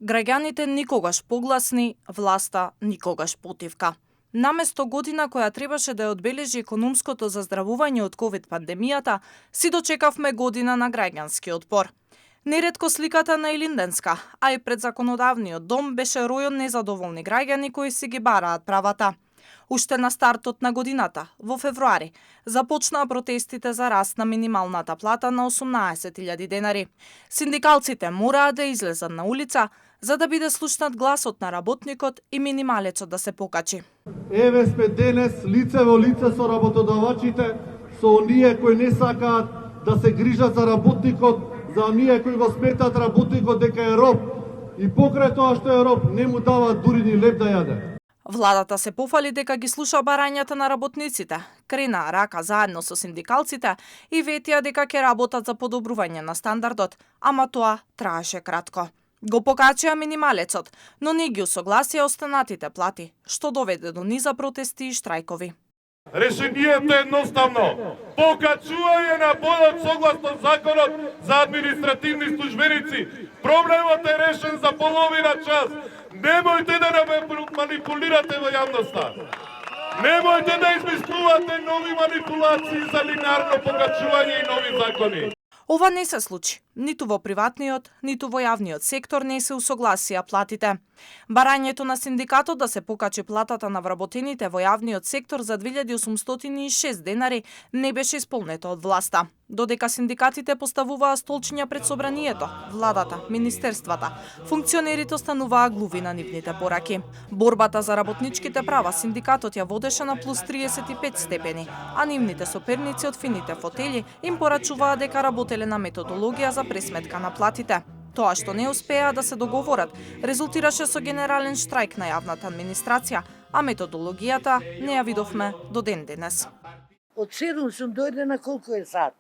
Граѓаните никогаш погласни, власта никогаш потивка. Наместо година која требаше да ја одбележи економското заздравување од ковид пандемијата, си дочекавме година на граѓански отпор. Неретко сликата на Илинденска, а и пред законодавниот дом беше ројон незадоволни граѓани кои си ги бараат правата. Уште на стартот на годината, во февруари, започнаа протестите за раст на минималната плата на 18.000 денари. Синдикалците мораа да излезат на улица за да биде слушнат гласот на работникот и минималецот да се покачи. Еве сме денес лице во лице со работодавачите, со оние кои не сакаат да се грижат за работникот, за оние кои го сметат работникот дека е роб и покрај тоа што е роб не му даваат дури ни леп да јаде. Владата се пофали дека ги слуша барањата на работниците, крена рака заедно со синдикалците и ветија дека ќе работат за подобрување на стандардот, ама тоа траеше кратко. Го покачија минималецот, но не ги усогласија останатите плати, што доведе до низа протести и штрајкови. Решението е едноставно. Покачување на подот согласно законот за административни службеници. Проблемот е решен за половина час. Немојте да манипулирате во јавноста. Немојте да измислувате нови манипулации за линарно покачување и нови закони. Ова не се случи. Ниту во приватниот, ниту во јавниот сектор не се усогласија платите. Барањето на синдикатот да се покачи платата на вработените во јавниот сектор за 2806 денари не беше исполнето од власта. Додека синдикатите поставуваа столчиња пред собранието, владата, министерствата, функционерите остануваа глуви на нивните пораки. Борбата за работничките права синдикатот ја водеше на плюс 35 степени, а нивните соперници од фините фотели им порачуваа дека работеле на методологија за пресметка на платите. Тоа што не успеа да се договорат, резултираше со генерален штрајк на јавната администрација, а методологијата не ја видовме до ден денес. Од 7 сум дојде на колку е сат.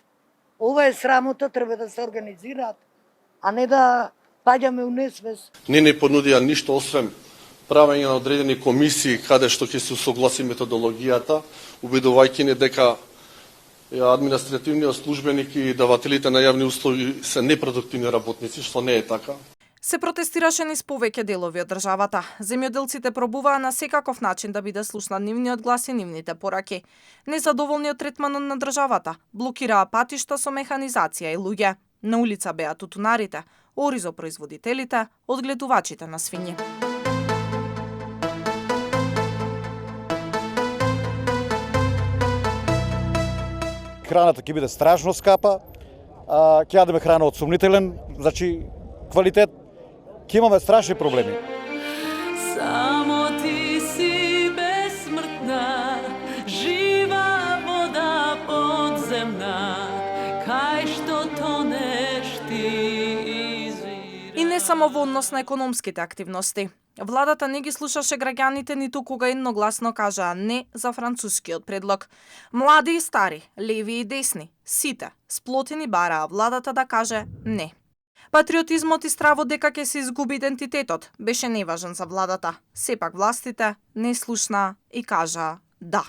Ова е срамота, треба да се организираат, а не да паѓаме у несвес. Не понудија ништо освен правење на одредени комисии каде што ќе се усогласи методологијата, убедувајќи не дека административниот службеник и давателите на јавни услуги се непродуктивни работници, што не е така. Се протестираше низ повеќе делови од државата. Земјоделците пробуваа на секаков начин да биде слушнат нивниот глас и нивните пораки. Незадоволни од третманот на државата, блокираа патишта со механизација и луѓе. На улица беа тутунарите, оризопроизводителите, одгледувачите на свињи. Храната ќе биде страшно скапа, ќе јадеме храна од сумнителен, значи квалитет, ќе имаме страшни проблеми. Само ти си безсмртна, жива вода подземна, кај што тонеш ти извира. И не само во однос на економските активности. Владата не ги слушаше граѓаните ниту кога едногласно кажаа не за францускиот предлог. Млади и стари, леви и десни, сите, сплотени бараа владата да каже не. Патриотизмот и стравот дека ќе се изгуби идентитетот беше неважен за владата. Сепак властите не слушнаа и кажаа да.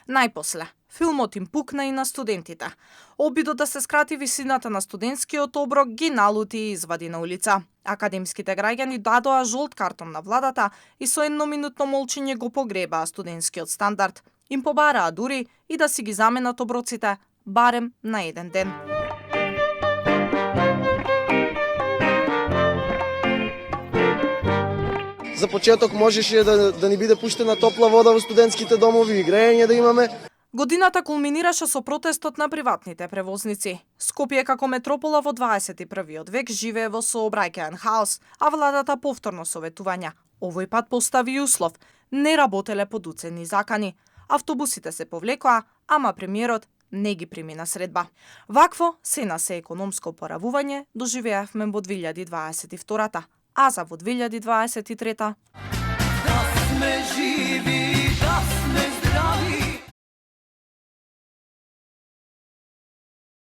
Најпосле, филмот им пукна и на студентите. Обидот да се скрати висината на студентскиот оброк ги налути и извади на улица. Академските граѓани дадоа жолт картон на владата и со едноминутно молчење го погребаа студентскиот стандард. Им побараа дури и да си ги заменат оброците барем на еден ден. За почеток можеше да ни биде пуштена топла вода во студентските домови и грејење да имаме. Годината кулминираше со протестот на приватните превозници. Скопје како метропола во 21. век живее во сообраќаен хаос, а владата повторно советувања. Овој пат постави услов. Не работеле под уценни закани. Автобусите се повлекоа, ама премиерот не ги прими на средба. Вакво се на се економско поравување доживеавме во 2022, а за во 2023 Да сме живи